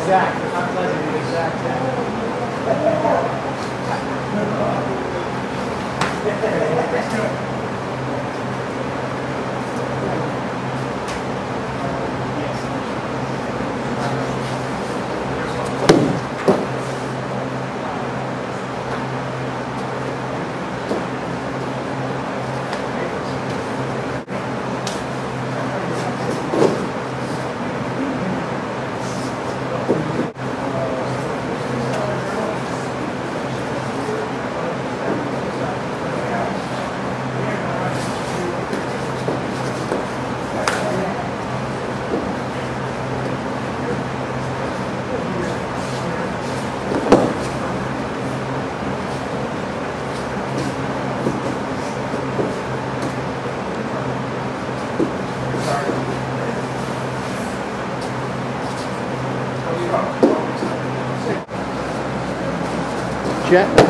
Zach, I'm pleasure to meet Zach. Jet?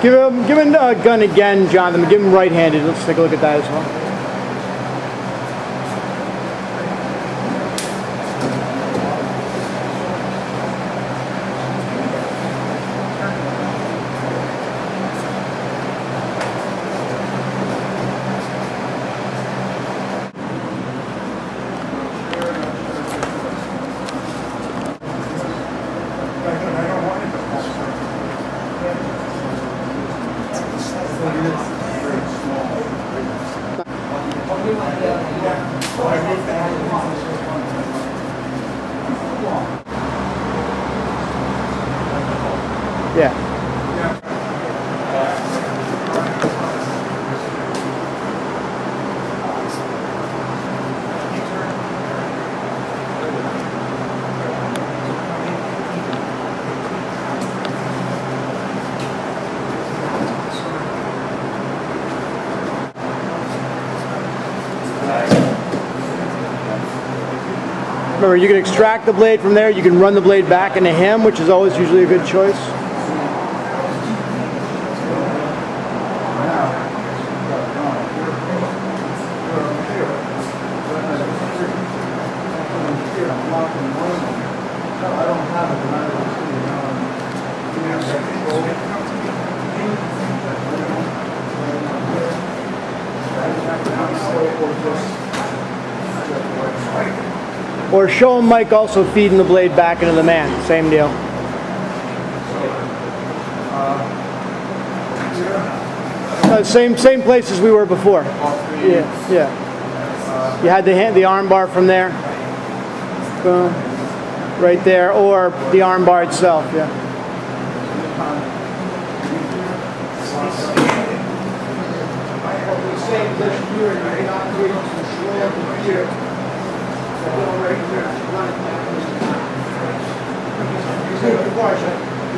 Give him a gun again, Jonathan. Give him right-handed. Let's take a look at that as well. Yeah. Remember, you can extract the blade from there. You can run the blade back into him, which is always usually a good choice. Or show him Mike also feeding the blade back into the man. Same deal. Same place as we were before. Yeah, yeah. You had the arm bar from there. Boom. Right there, or the arm bar itself, yeah.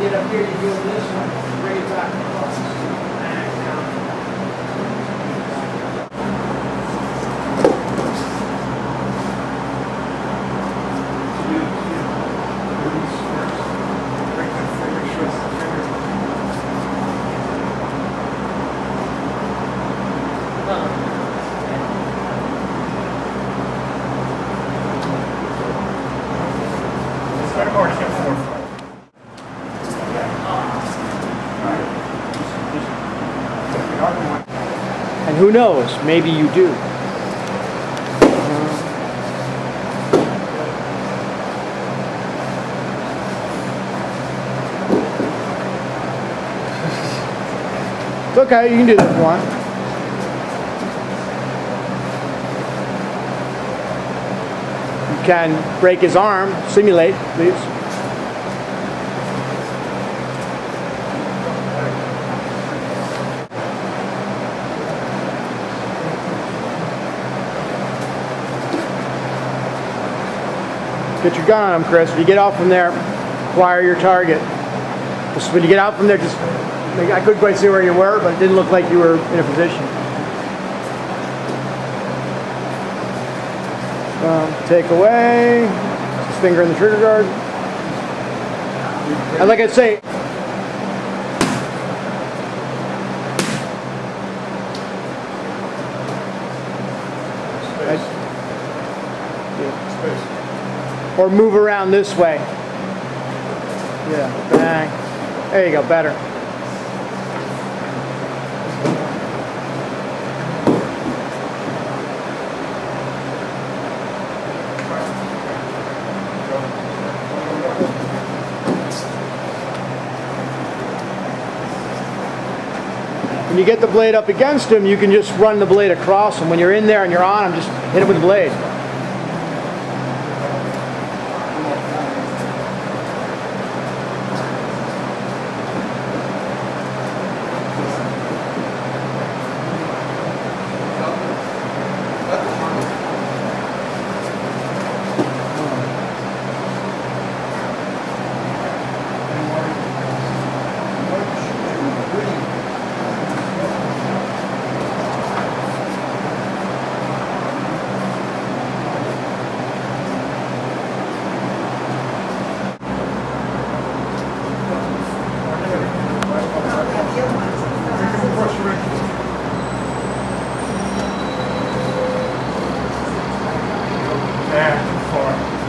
Get up here, you do this one, bring it back across. And who knows, maybe you do. It's okay, you can do that if you want. You can break his arm, simulate, please. Get your gun on him, Chris. If you get off from there, fire your target. Just when you get out from there, just I couldn't quite see where you were, but it didn't look like you were in a position. Take away. Just finger in the trigger guard. And like I say, or move around this way. Yeah, bang. There you go, better. When you get the blade up against him, you can just run the blade across him. When you're in there and you're on him, just hit him with the blade. Yeah, far.